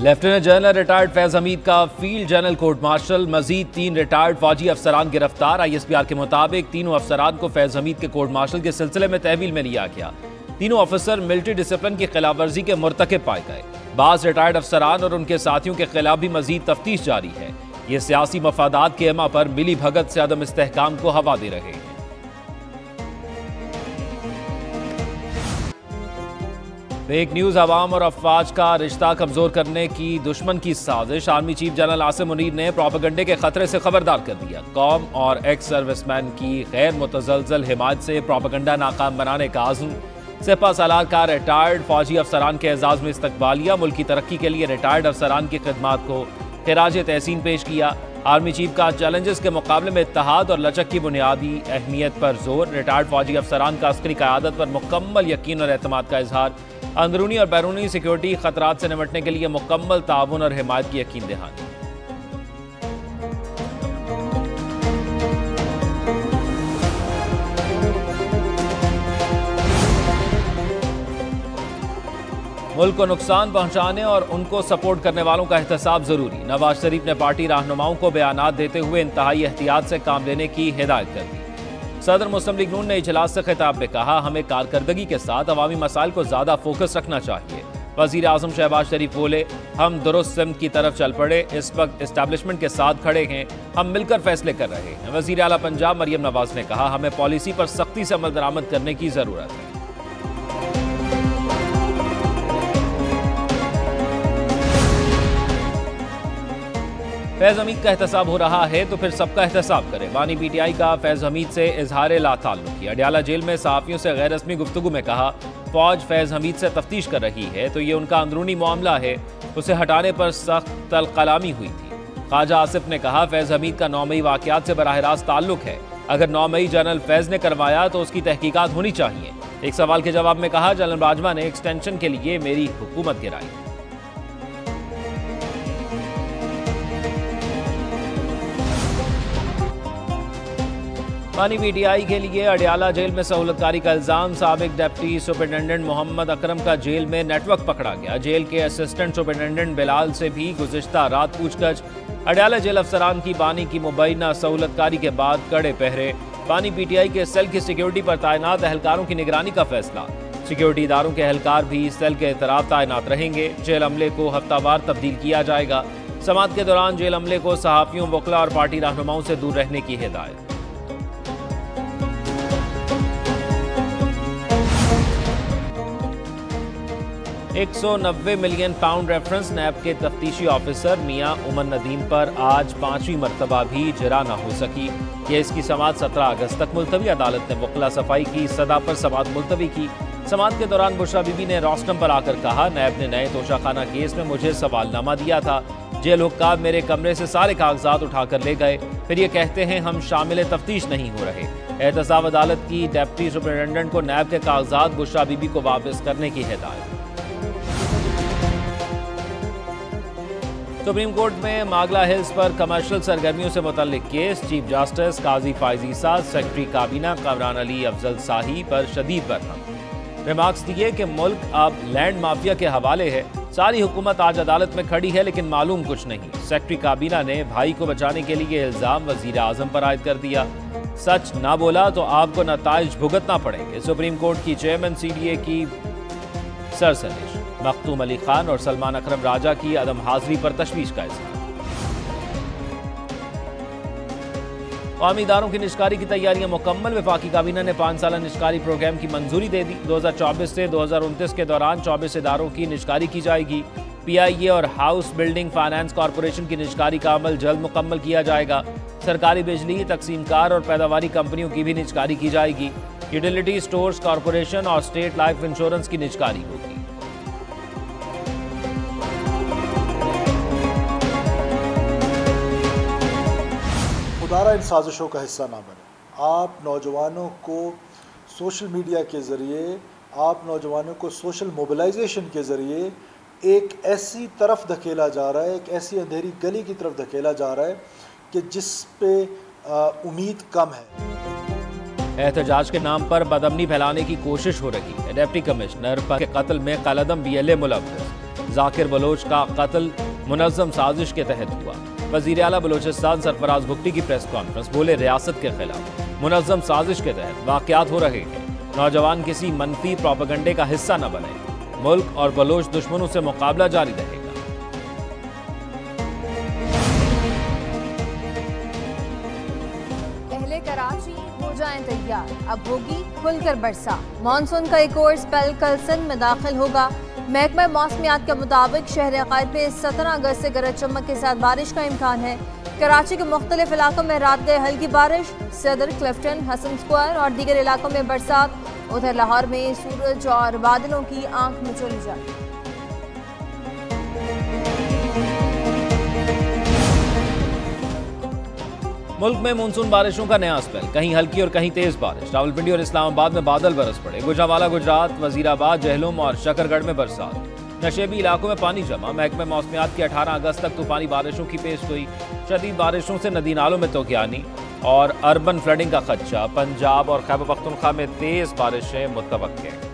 Lieutenant general retired Faiz Hamid का field general court martial, मजीद 3 retired फौजी अफसरान गिरफ्तार। ISPR के मुताबिक तीनों अफसरान को फैज हमीद के कोर्ट मार्शल के सिलसिले में तहवील में लिया गया। तीनों अफसर मिलिट्री डिसिप्लिन की खिलाफवर्जी के मुर्तकिब पाए गए। बाज़ रिटायर्ड अफसरान और उनके साथियों के खिलाफ भी मजीद तफ्तीश जारी है। ये सियासी मफादात के एमा पर मिली भगत से अदम इस्तेहकाम को हवा दे रहे हैं। फेक न्यूज अवाम और अफवाज का रिश्ता कमजोर करने की दुश्मन की साजिश। Army chief general Asim Munir ने प्रोपेगेंडे के खतरे से खबरदार कर दिया। कौम और एक्स सर्विसमैन की गैर मुतजलजल हिमायत से प्रोपेगेंडा नाकाम बनाने का आज़म। सिपा सालार का रिटायर्ड फौजी अफसरान के एजाज में इस्तकबालिया। मुल्क की तरक्की के लिए रिटायर्ड अफसरान की खिदमात को खिराज तहसीन पेश किया। आर्मी चीफ का चैलेंजेस के मुकाबले में इत्तेहाद और लचक की बुनियादी अहमियत पर जोर। रिटायर्ड फौजी अफसरान का अस्करी क़यादत पर मुकम्मल यकीन और एतमाद का इजहार। अंदरूनी और बैरूनी सिक्योरिटी खतरात से निपटने के लिए मुकम्मल ताउन और हिमायत की यकीन दहानी। मुल्क को नुकसान पहुंचाने और उनको सपोर्ट करने वालों का एहतसाब जरूरी। नवाज शरीफ ने पार्टी रहनुमाओं को बयानात देते हुए इंतहाई एहतियात से काम लेने की हिदायत कर दी। सदर मुस्लिम लीग नून ने इजलास से खिताब में कहा, हमें कारकर्दगी के साथ अवामी मसाइल को ज्यादा फोकस रखना चाहिए। वजीर आजम शहबाज शरीफ बोले, हम दुरुस्त सिमत की तरफ चल पड़े। इस वक्त इस्टेब्लिशमेंट के साथ खड़े हैं, हम मिलकर फैसले कर रहे हैं। वजीर आला पंजाब मरियम नवाज ने कहा, हमें पॉलिसी पर सख्ती से अमल दरामद करने की जरूरत है। फैज हमीद का एहतसाब हो रहा है तो फिर सबका एहतसाब करें। बानी PTI का फैज हमीद से इजहार ला ताल्लुकी। अडियाला जेल में सहाफ़ियों से गैर रस्मी गुफ्तगू में कहा, फौज फैज हमीद से तफ्तीश कर रही है तो ये उनका अंदरूनी मामला है, उसे हटाने पर सख्त तलकलामी हुई थी। ख्वाजा आसिफ ने कहा, फैज हमीद का 9 मई वाक़यात से बराह रास्त ताल्लुक है। अगर 9 मई जनरल फैज ने करवाया तो उसकी तहकीकात होनी चाहिए। एक सवाल के जवाब में कहा, जनरल बाजवा ने एक्सटेंशन के लिए मेरी हुकूमत गिराई। बानी PTI के लिए अडियाला जेल में सहूलतकारी का इल्जाम। साबिक डिप्टी सुपरिटेंडेंट मोहम्मद अकरम का जेल में नेटवर्क पकड़ा गया। जेल के असिस्टेंट सुपरिटेंडेंट बिलाल से भी गुज़िश्ता रात पूछताछ। अडियाला जेल अफसरान की बानी की मुबैना सहूलतकारी के बाद कड़े पहरे। बानी PTI के सेल की सिक्योरिटी पर तैनात एहलकारों की निगरानी का फैसला। सिक्योरिटी इदारों के एहलकार भी सेल के इतराफ तैनात रहेंगे। जेल अमले को हफ्तावार तब्दील किया जाएगा। समाअत के दौरान जेल अमले को सहाफ़ियों, वकला और पार्टी रहनुमाओं से दूर रहने की हिदायत। 190 मिलियन पाउंड रेफरेंस। नैब के तफ्तीशी ऑफिसर मियां उमर नदीम पर आज 5वीं मरतबा भी जरा न हो सकी। केस की समाअत 17 अगस्त तक मुलतवी। अदालत ने वकला सफाई की सदा पर समाअत मुलतवी की। समाअत के दौरान बुशरा बीबी ने रोस्टम पर आकर कहा, नैब ने नए तोशाखाना केस में मुझे सवालनामा दिया था। जेल हुक्काम मेरे कमरे से सारे कागजात उठाकर ले गए, फिर ये कहते हैं हम शामिल तफ्तीश नहीं हो रहे। एहतसाब अदालत की डिप्टी सुपरिटेंडेंट को नैब के कागजात बुशरा बीबी को वापस करने की हिदायत। सुप्रीम कोर्ट में मागला हिल्स पर कमर्शियल सरगर्मियों से मुतल्लिक केस। चीफ जस्टिस काजी फायज ईसा, सेक्रेटरी काबीना कामरान अली अफजल शाही पर शदीद बरहम। रिमार्क्स दिए कि मुल्क अब लैंड माफिया के हवाले है। सारी हुकूमत आज अदालत में खड़ी है लेकिन मालूम कुछ नहीं। सेक्रेटरी काबीना ने भाई को बचाने के लिए इल्जाम वजीर आजम पर आयद कर दिया। सच ना बोला तो आपको नताइज भुगतना पड़ेंगे। सुप्रीम कोर्ट की चेयरमैन CDA की सरसनिश। मखतूम अली खान और सलमान अकरम राजा की अदम हाजिरी पर तशवीश का इज़हार। कौमी इदारों की निष्कारी की तैयारियां मुकम्मल। वफाकी काबीना ने 5 साला निष्कारी प्रोग्राम की मंजूरी दे दी। 2024 से 2029 के दौरान 24 इदारों की निष्कारी की जाएगी। PIA और हाउस बिल्डिंग फाइनेंस कॉरपोरेशन की निष्कारी का अमल जल्द मुकम्मल किया जाएगा। सरकारी बिजली तकसीमकार और पैदावारी कंपनियों की भी निष्कारी की जाएगी। यूटिलिटी स्टोर्स कॉरपोरेशन और स्टेट लाइफ इंश्योरेंस की निष्कारी होगी। खुदारा इन साजिशों का हिस्सा ना बने। आप नौजवानों को सोशल मीडिया के ज़रिए, आप नौजवानों को सोशल मोबिलाइजेशन के ज़रिए एक ऐसी तरफ धकेला जा रहा है, एक ऐसी अंधेरी गली की तरफ धकेला जा रहा है कि जिस पे उम्मीद कम है। एहतजाज के नाम पर बदअमनी फैलाने की कोशिश हो रही है। डिप्टी कमिश्नर पर के कत्ल में कलअदम BLA मुलव्वस। जाकिर बलोच का कत्ल मुनज़्ज़म साजिश के तहत हुआ। वज़ीर आला बलोचिस्तान सरफराज भुट्टी की प्रेस कॉन्फ्रेंस, बोले रियासत के खिलाफ मुनज़्ज़म साजिश के तहत वाक़यात हो रहे हैं, नौजवान किसी मनफी प्रोपेगेंडे का हिस्सा न बने, मुल्क और बलोच दुश्मनों से मुकाबला जारी रहेगा। पहले कराची हो जाएं तैयार, अब होगी खुलकर बरसात। मानसून का एक और स्पेल कल सिंध में दाखिल होगा। महकमा मौसमियात के मुताबिक शहर अकायद में 17 अगस्त से गरज चमक के साथ बारिश का इम्कान है। कराची के मुख्तलिफ इलाकों में रात गए हल्की बारिश, सदर, क्लिफ्टन, हसन स्क्वायर और दीगर इलाकों में बरसात। उधर लाहौर में सूरज और बादलों की आंख मिचोली जाए। मुल्क में मानसून बारिशों का नया स्पेल, कहीं हल्की और कहीं तेज बारिश। रावलपिंडी और इस्लामाबाद में बादल बरस पड़े। गुजरावाला गुजरात, वजीराबाद, जहलुम और शकरगढ़ में बरसात। नशेबी इलाकों में पानी जमा। महकमा मौसमियात की 18 अगस्त तक तूफानी बारिशों की पेश गोई। शदीद बारिशों से नदी नालों में तोक्यानी और अर्बन फ्लडिंग का खदशा। पंजाब और खैबर पख्तूनख्वा में तेज बारिशें मुतवक्के।